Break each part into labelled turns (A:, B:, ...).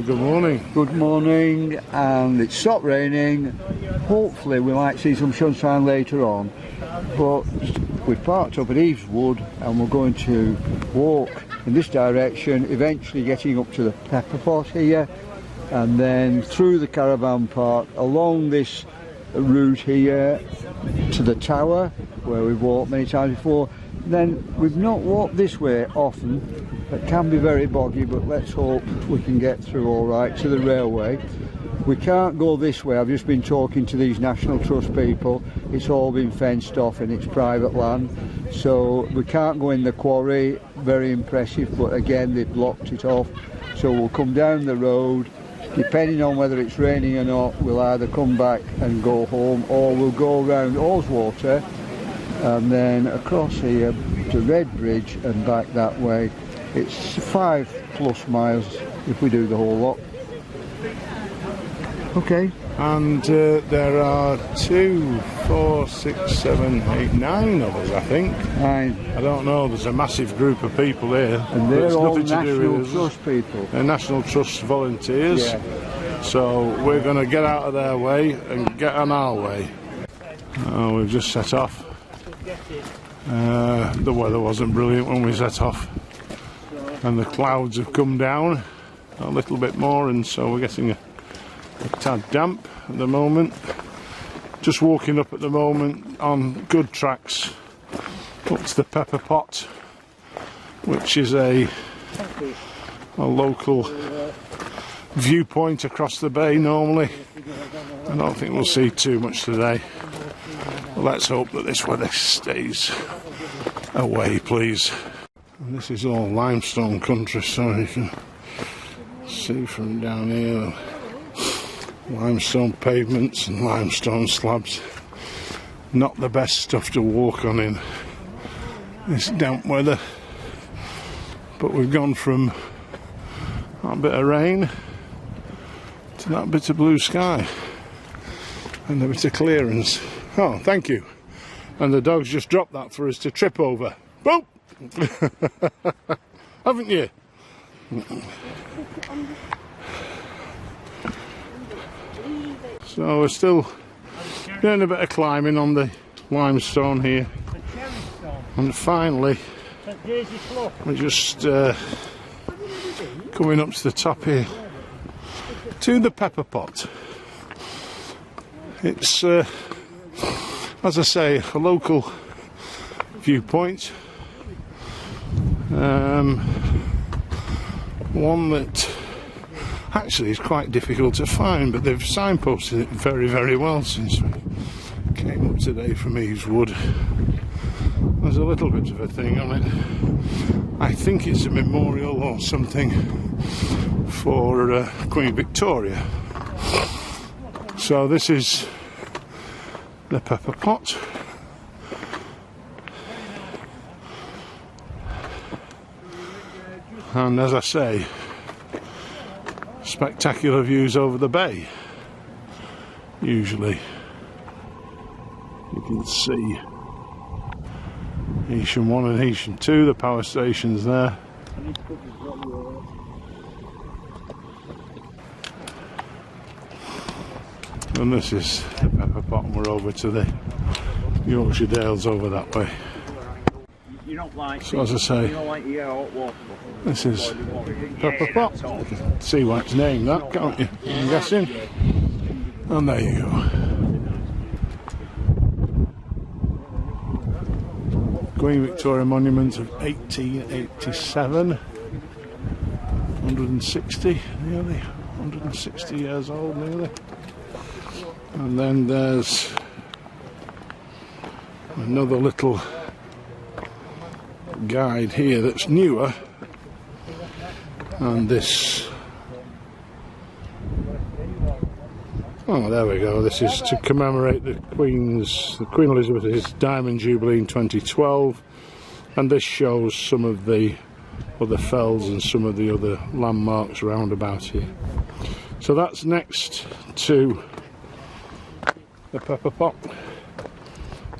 A: Good morning.
B: Good morning, and it's stopped raining. Hopefully we might see some sunshine later on, but we've parked up at Eves Wood and we're going to walk in this direction, eventually getting up to the pepper pot here, and then through the caravan park along this route here to the tower where we've walked many times before. Then we've not walked this way often. It can be very boggy, but let's hope we can get through all right to the railway. We can't go this way. I've just been talking to these National Trust people. It's all been fenced off and it's private land, so we can't go in the quarry. Very impressive, but again they've blocked it off, so we'll come down the road. Depending on whether it's raining or not, we'll either come back and go home, or we'll go around Allswater and then across here to Redbridge and back that way. It's 5+ miles if we do the whole lot. Okay.
A: And there are 2, 4, 6, 7, 8, 9 of us, I think.
B: 9.
A: I don't know, there's a massive group of people here.
B: And they're all National Trust people.
A: They're National Trust volunteers.
B: Yeah.
A: So we're going to get out of their way and get on our way. Oh, we've just set off. The weather wasn't brilliant when we set off. And the clouds have come down a little bit more, and so we're getting a tad damp at the moment. Just walking up at the moment on good tracks up to the pepper pot, which is a local viewpoint across the bay. Normally I don't think we'll see too much today, but let's hope that this weather stays away, please. And this is all limestone country, so you can see from down here limestone pavements and limestone slabs. Not the best stuff to walk on in this damp weather, but we've gone from that bit of rain to that bit of blue sky and a bit of clearance. Oh, thank you. And the dog's just dropped that for us to trip over. Boop! Haven't you? So we're still doing a bit of climbing on the limestone here, and finally we're just coming up to the top here to the pepper pot. It's as I say, a local viewpoint, one that actually is quite difficult to find, but they've signposted it very, very well since we came up today from Eves Wood. There's a little bit of a thing on it. I think it's a memorial or something for Queen Victoria. So this is the pepper pot. And as I say, spectacular views over the bay. Usually you can see Heysham 1 and Heysham 2, the power stations there. And this is the pepper pot, and we're over to the Yorkshire Dales over that way. So as I say, this is pepper pot. You can see why it's named that, can't you? I'm guessing. And there you go. Queen Victoria Monument of 1887. 160, nearly 160 years old, nearly. And then there's another little guide here that's newer, and this, oh there we go, this is to commemorate the Queen Elizabeth's Diamond Jubilee in 2012, and this shows some of the other fells and some of the other landmarks round about here. So that's next to the pepper pot.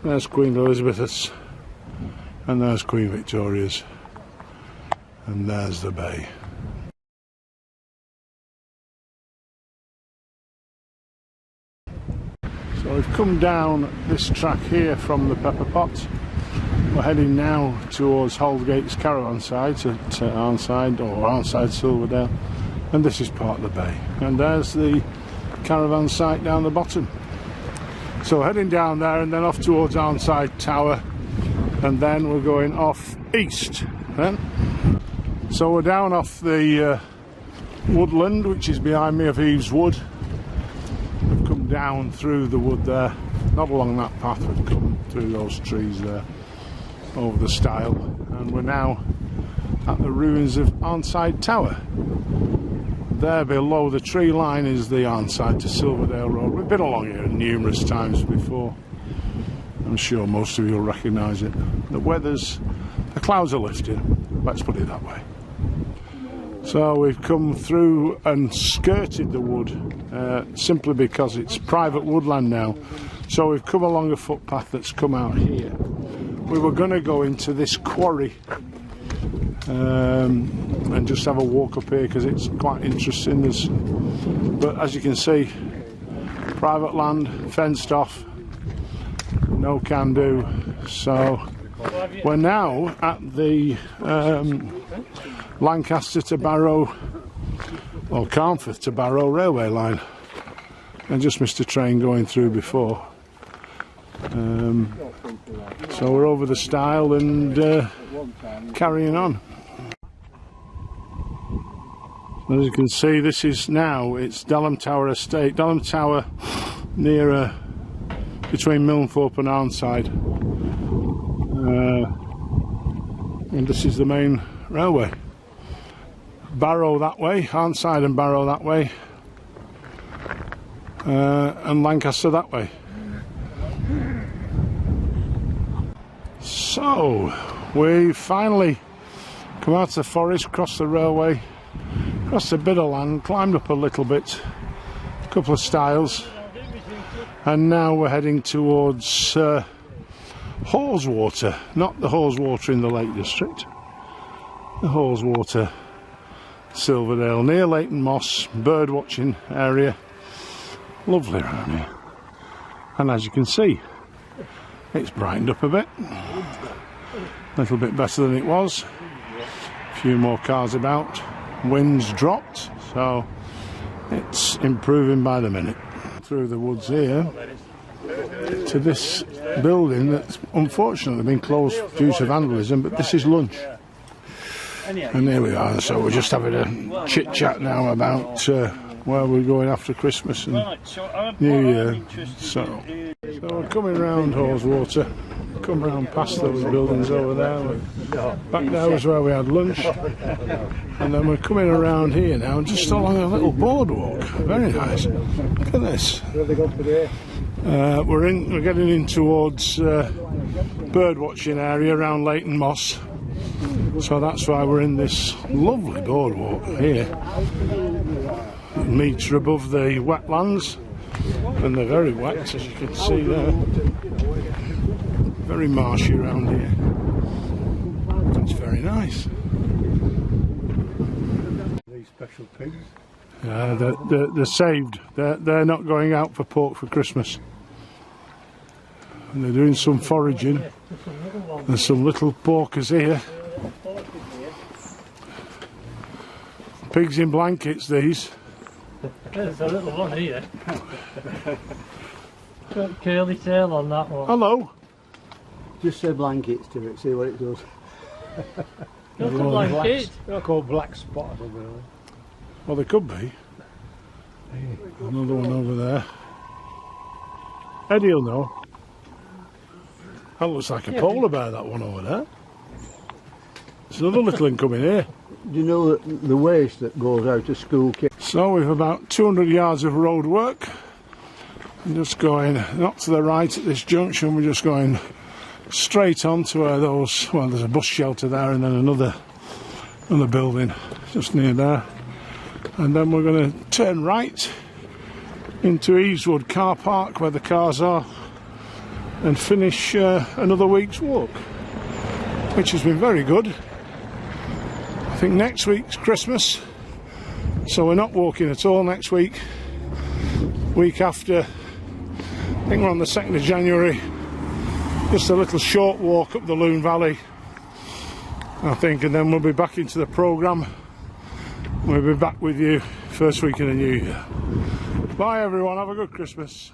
A: There's Queen Elizabeth's, and there's Queen Victoria's, and there's the bay. So we've come down this track here from the Pepper Pot. We're heading now towards Holdgate's caravan side, to Arnside, or Arnside Silverdale, and this is part of the bay. And there's the caravan site down the bottom. So heading down there and then off towards Arnside Tower, and then we're going off east then. So we're down off the woodland, which is behind me, of Eves Wood. We've come down through the wood there, not along that path, we've come through those trees there, over the stile, and we're now at the ruins of Arnside Tower. There below the tree line is the Arnside to Silverdale Road. We've been along here numerous times before. I'm sure most of you will recognise it. The clouds are lifting, let's put it that way. So we've come through and skirted the wood simply because it's private woodland now. So we've come along a footpath that's come out here. We were going to go into this quarry and just have a walk up here because it's quite interesting. But as you can see, private land, fenced off, no can do. So we're now at the Lancaster to Barrow, or Carnforth to Barrow railway line. I just missed a train going through before. So we're over the stile and carrying on. As you can see, this is now, it's Dalham Tower Estate. Dalham Tower near between Milnthorpe and Arnside. And this is the main railway. Barrow that way, Arnside and Barrow that way, and Lancaster that way. So we finally come out of the forest, crossed the railway, crossed a bit of land, climbed up a little bit, a couple of stiles, and now we're heading towards Haweswater, not the Haweswater in the Lake District, the Haweswater, Silverdale, near Leighton Moss, bird watching area. Lovely around here. And as you can see, it's brightened up a bit, a little bit better than it was. A few more cars about, wind's dropped, so it's improving by the minute. Through the woods here to this building that's unfortunately been closed due to vandalism, but this is lunch. And here we are, so we're just having a chit chat now about where we're going after Christmas and New Year. So we're coming round Haweswater, come round past those buildings over there. Back there was where we had lunch, and then we're coming around here now, just along a little boardwalk. Very nice. Look at this. We're getting in towards bird watching area around Leighton Moss. So that's why we're in this lovely boardwalk here. A metre above the wetlands, and they're very wet, as you can see there. Very marshy around here. That's very nice. These special pigs? They're saved. They're not going out for pork for Christmas. And they're doing some foraging. There's some little porkers here. Pigs in blankets, these.
C: There's a little one here. Got curly tail on that one.
A: Hello.
B: Just say blankets to it, see what it does.
C: Not a blanket.
B: They're called black spotted, really.
A: Well, they could be. Another one over there. Eddie will know. That looks like a polar bear, that one over there. There's another little one coming here.
B: Do you know the waste that goes out to school kids?
A: So we've about 200 yards of road work. I'm just going not to the right at this junction, we're just going straight on to where those, well, there's a bus shelter there and then another building just near there. And then we're going to turn right into Eaveswood car park where the cars are and finish another week's walk, which has been very good. I think next week's Christmas, so we're not walking at all next week. Week after, I think we're on the 2nd of January. Just a little short walk up the Loon Valley, I think, and then we'll be back into the programme. We'll be back with you first week of the new year. Bye everyone, have a good Christmas.